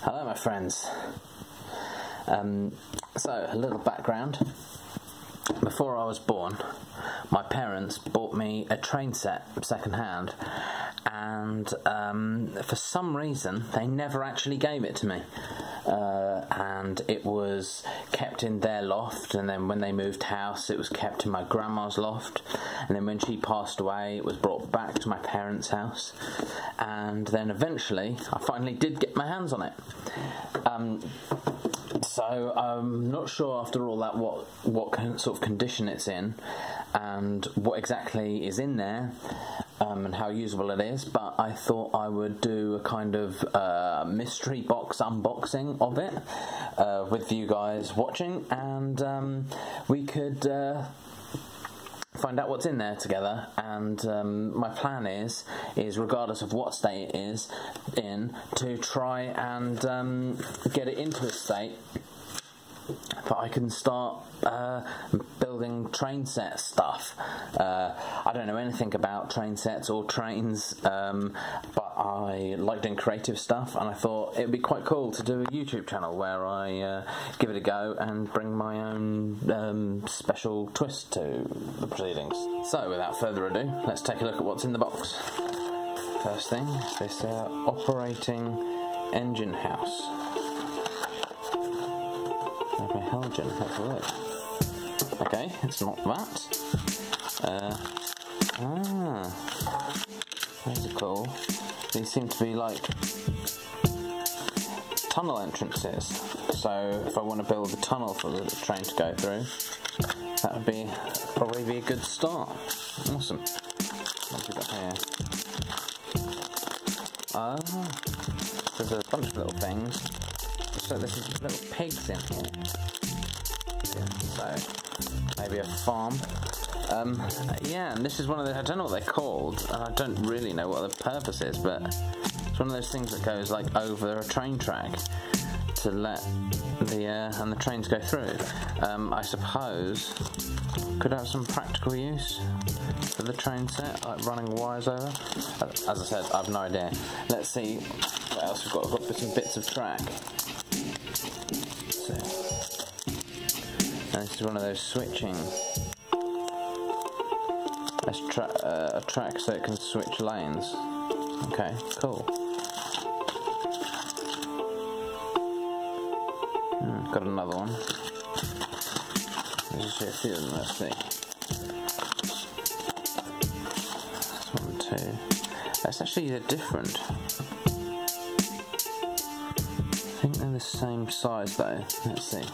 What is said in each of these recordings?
Hello my friends. So a little background. Before I was born, my parents bought me a train set second hand, and for some reason they never actually gave it to me, and it was kept in their loft, and then when they moved house it was kept in my grandma's loft, and then when she passed away it was brought back to my parents' house, and then eventually I finally did get my hands on it. So I'm not sure after all that what sort of condition it's in and what exactly is in there, and how usable it is, but I thought I would do a kind of mystery box unboxing of it with you guys watching, and we could find out what's in there together. And my plan is regardless of what state it is in, to try and get it into a state that I can start building train set stuff. I don't know anything about train sets or trains, but I like doing creative stuff, and I thought it would be quite cool to do a YouTube channel where I give it a go and bring my own special twist to the proceedings. So without further ado, let's take a look at what's in the box. First thing, this operating engine house. Helgen, have a look. Okay, it's not that. Those are cool. These seem to be like tunnel entrances. So if I want to build a tunnel for the train to go through, that would probably be a good start. Awesome. What have we got here? There's a bunch of little things. So there's little pigs in here. So maybe a farm. Yeah, and this is one of the, I don't know what they're called, and I don't really know what the purpose is, but it's one of those things that goes like over a train track to let the trains go through. I suppose could have some practical use for the train set, like running wires over. As I said, I have no idea. Let's see what else we've got. We've got some bits of track. So, this is one of those switching. Let's a track so it can switch lanes. Okay, cool. Got another one. There's just a few of them, let's see. That's 1, 2. That's actually different. I think they're the same size though. Let's see.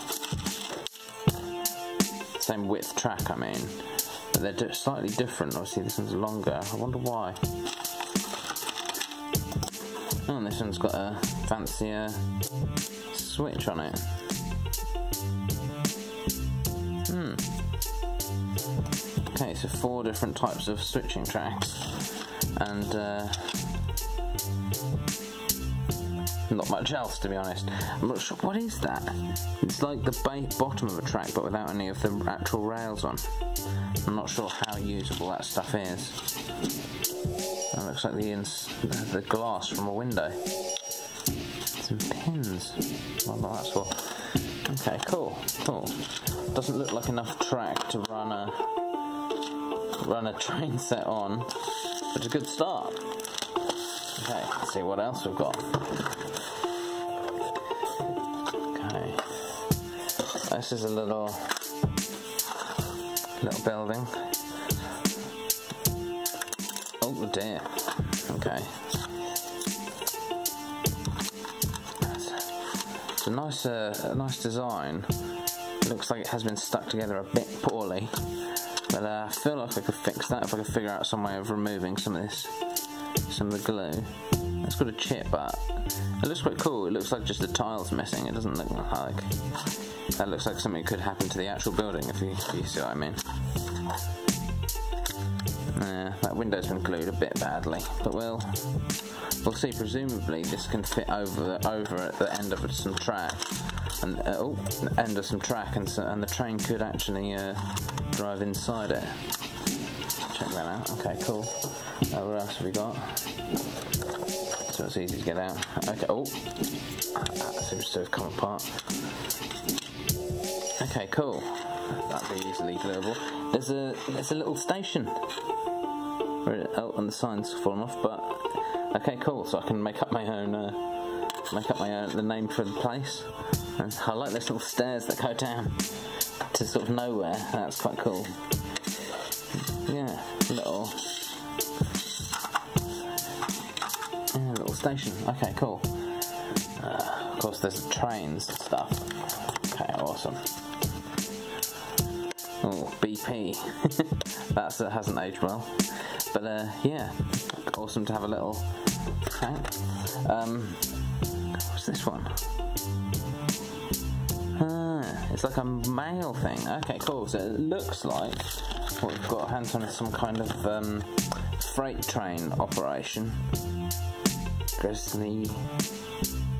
Same width track, I mean. But they're slightly different. Obviously this one's longer. I wonder why. Oh, and this one's got a fancier switch on it. Okay, so 4 different types of switching tracks, and not much else, to be honest. I'm not sure, what is that? It's like the bottom of a track but without any of the actual rails on. I'm not sure how usable that stuff is. That looks like the glass from a window. Some pins. What that's for? Okay, cool. Doesn't look like enough track to run a train set on, but it's a good start. Okay, let's see what else we've got. Okay, this is a little building. Oh dear. Okay. It's a nice design. It looks like it has been stuck together a bit poorly, but I feel like I could fix that if I could figure out some way of removing some of the glue. It's got a chip, but it looks quite cool. It looks like just the tile's missing. It doesn't look like that. Looks like something could happen to the actual building, if you see what I mean. Yeah, that window's been glued a bit badly, but we'll see. Presumably this can fit over at the end of some track, and end of some track, and the train could actually drive inside it. Check that out. Okay, cool. What else have we got? So it's easy to get out. Okay. Oh, seems to have come apart. Okay, cool. That'd be easily glueable. There's a little station. Oh, and the sign's fallen off, but okay, cool. So I can make up my own the name for the place. And I like those little stairs that go down to sort of nowhere. That's quite cool. Yeah, little station. Okay, cool. Of course, there's trains and stuff. Okay, awesome. Oh, BP. That hasn't aged well. But yeah, awesome to have a little tank. What's this one? It's like a mail thing. Okay, cool. So it looks like what we've got hands on is some kind of freight train operation. Grizzly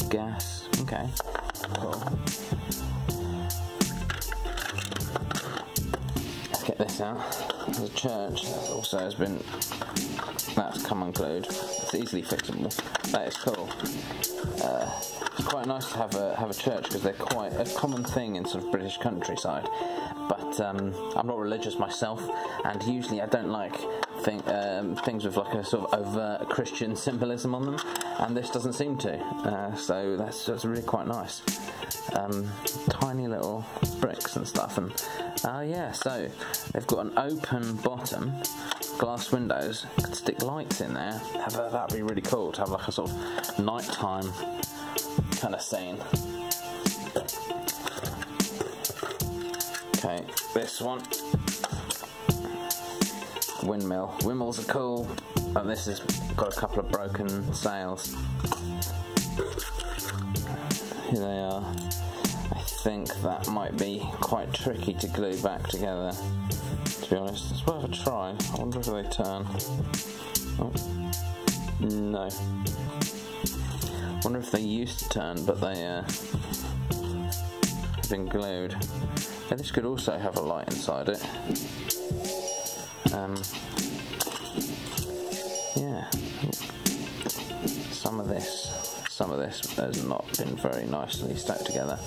gas. Okay, cool. Let's get this out. There's a church that also has been. That's come unglued. It's easily fixable. That is cool. It's quite nice to have a church because they're quite a common thing in sort of British countryside. But I'm not religious myself, and usually I don't like things with like a sort of overt Christian symbolism on them, and this doesn't seem to. So that's really quite nice. Tiny little bricks and stuff, and yeah. So they've got an open bottom, glass windows. Could stick lights in there. That'd be really cool to have like a sort of nighttime kind of scene. Okay, this one. Windmill. Windmills are cool. And this has got a couple of broken sails. Here they are. I think that might be quite tricky to glue back together, to be honest. It's worth a try. I wonder if they turn. Oh. No. I wonder if they used to turn, but they have been glued. Yeah, this could also have a light inside it. Yeah. Some of this has not been very nicely stuck together,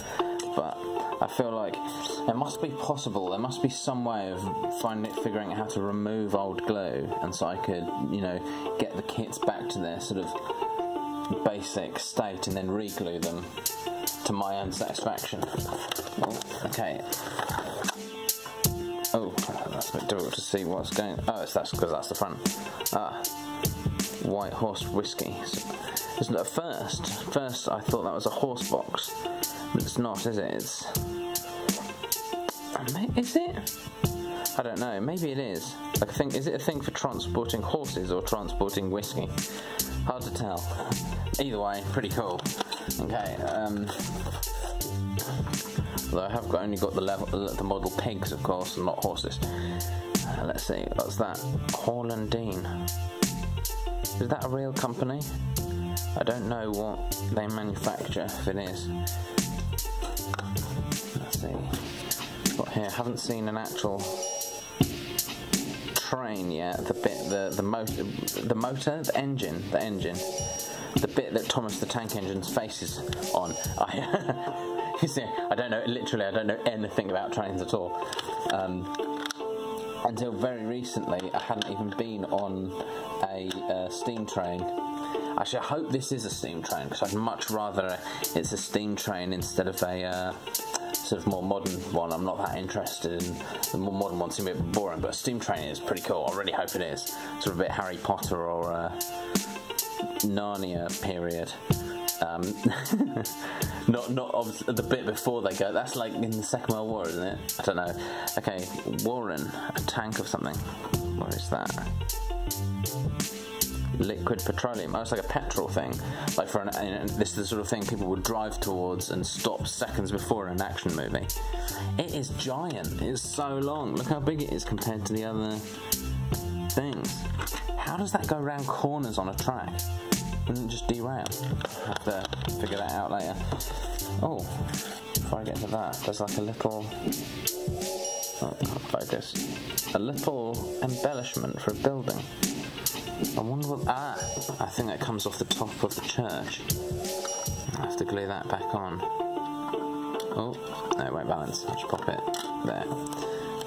but I feel like it must be possible. There must be some way of figuring out how to remove old glue, and so I could, get the kits back to their sort of basic state and then re-glue them to my own satisfaction. Oh, okay. Oh, that's a bit difficult to see what's going. Oh, that's because that's the front. White Horse whiskey. Isn't it at first I thought that was a horse box, but it's not, is it? Is it? I don't know. Maybe it is. Like a thing. Is it a thing for transporting horses or transporting whiskey? Hard to tell. Either way, pretty cool. Okay. Although I have only got the model pigs, of course, and not horses. Let's see. What's that? Hall & Dean. Is that a real company? I don't know what they manufacture, if it is. Let's see. Got here. Haven't seen an actual train yet. The motor, the engine, the bit that Thomas the Tank Engine's face is on. You see, I don't know anything about trains at all. Until very recently, I hadn't even been on a steam train. Actually, I hope this is a steam train, because I'd much rather it's a steam train instead of a sort of more modern one. I'm not that interested in the more modern ones. Seem a bit boring, but a steam train is pretty cool. I really hope it is. Sort of a bit Harry Potter or Narnia period. Not obviously the bit before they go. That's like in the Second World War, isn't it? I don't know. Okay, Warren, a tank of something. What is that? Liquid petroleum. Oh, it's like a petrol thing. Like this is the sort of thing people would drive towards and stop seconds before in an action movie. It is giant. It is so long. Look how big it is compared to the other things. How does that go around corners on a track? Wouldn't it just derail? I'll have to figure that out later. Oh, before I get to that, there's like a little... Oh, can't focus. A little embellishment for a building. I wonder what... I think that comes off the top of the church. I have to glue that back on. Oh, no, it won't balance. I'll just pop it there.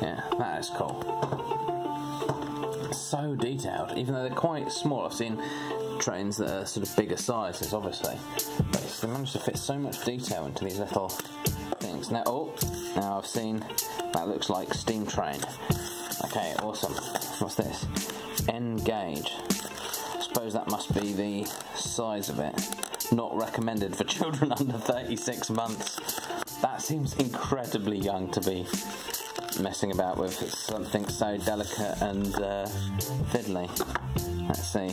Yeah, that is cool. So detailed, even though they're quite small. I've seen trains that are sort of bigger sizes, obviously, but they managed to fit so much detail into these little things. Now I've seen that looks like steam train. Okay, awesome. What's this? N gauge. I suppose that must be the size of it. Not recommended for children under 36 months. That seems incredibly young to be messing about with something so delicate and fiddly. Let's see.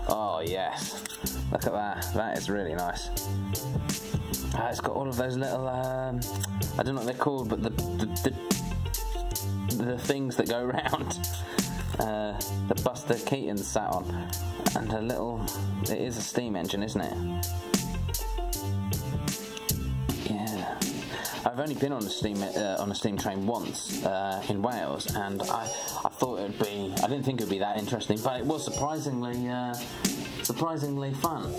Oh yes, look at that. That is really nice. It's got all of those little I don't know what they're called, but the things that go round. The Buster Keaton sat on, and a little. It is a steam engine, isn't it? Yeah. I've only been on a steam train once in Wales, and I thought it'd be. I didn't think it'd be that interesting, but it was surprisingly fun.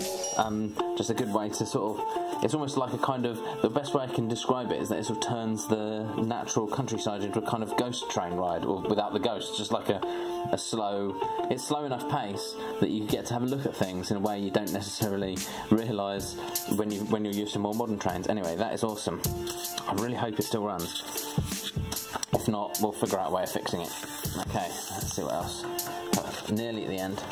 Just a good way to sort of. It's almost like a kind of. The best way I can describe it is that it sort of turns the natural countryside into a kind of ghost train ride, or without the ghost, just like a slow. It's slow enough pace that you get to have a look at things in a way you don't necessarily realise when you're used to more modern trains. Anyway, that is awesome. I really hope it still runs. If not, we'll figure out a way of fixing it. Okay, let's see what else. Nearly at the end.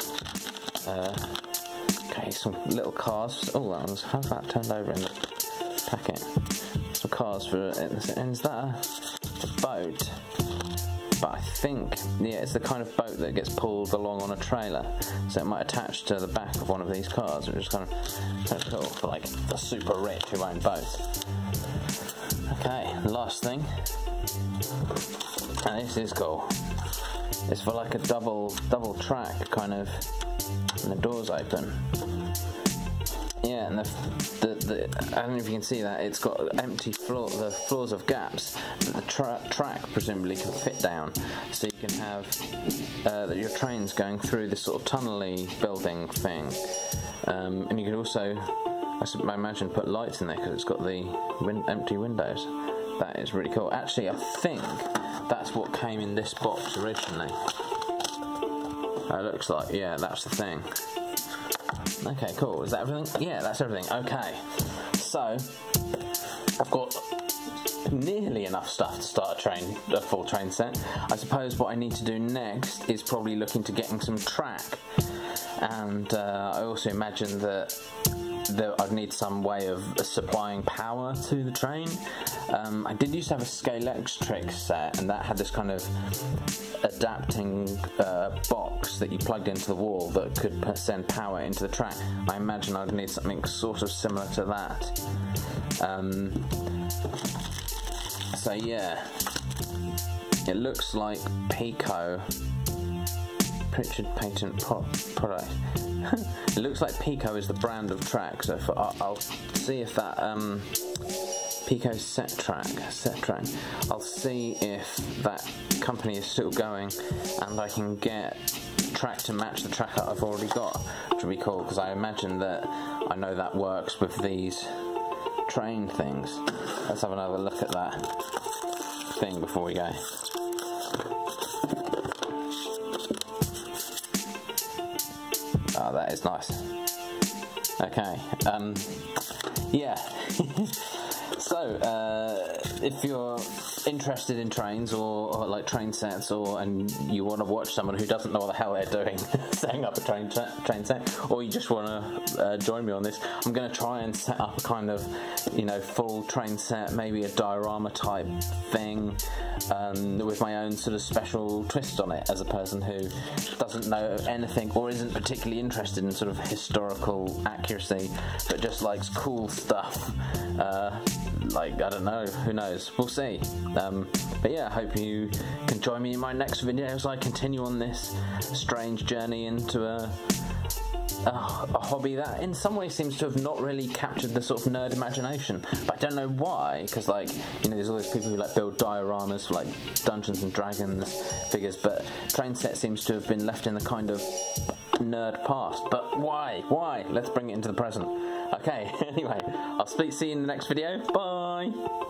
Okay, some little cars. Oh, how's that turned over in the packet? Some cars for it. Is that a boat? But I think, yeah, it's the kind of boat that gets pulled along on a trailer, so it might attach to the back of one of these cars, which is kind of cool for like the super rich who own boats. Okay, last thing, and this is cool. It's for like a double track kind of, and the doors open. Yeah, and the I don't know if you can see that, it's got empty floor, the floors of gaps that the track presumably can fit down, so you can have your trains going through this sort of tunnel-y building thing, and you can also, I imagine, put lights in there because it's got the empty windows. That is really cool. Actually, I think that's what came in this box originally. It looks like, yeah, that's the thing. Okay, cool. Is that everything? Yeah, that's everything. Okay. So, I've got nearly enough stuff to start a full train set. I suppose what I need to do next is probably look into getting some track. And I also imagine that I'd need some way of supplying power to the train. I did used to have a Scalextric set, and that had this kind of adapting box that you plugged into the wall that could send power into the track. I imagine I'd need something sort of similar to that. So yeah, it looks like Pico, Pritchard Patent product. It looks like Pico is the brand of track, so I'll see if that Pico set track. I'll see if that company is still going, and I can get track to match the track that I've already got, which would be cool because I imagine that I know that works with these train things. Let's have another look at that thing before we go. Oh, that is nice. Okay, yeah. So, if you're interested in trains or like train sets, and you want to watch someone who doesn't know what the hell they're doing setting up a train set, or you just want to join me on this, I'm going to try and set up a kind of, full train set, maybe a diorama type thing, with my own sort of special twist on it as a person who doesn't know anything or isn't particularly interested in sort of historical accuracy, but just likes cool stuff. Like, I don't know, who knows, we'll see. But yeah, I hope you can join me in my next video as I continue on this strange journey into a hobby that in some ways seems to have not really captured the sort of nerd imagination. But I don't know why, because like, you know, there's all those people who like build dioramas for like Dungeons and Dragons figures, but Train Set seems to have been left in the kind of nerd past. But why? Let's bring it into the present. Okay, anyway, I'll see you in the next video. Bye!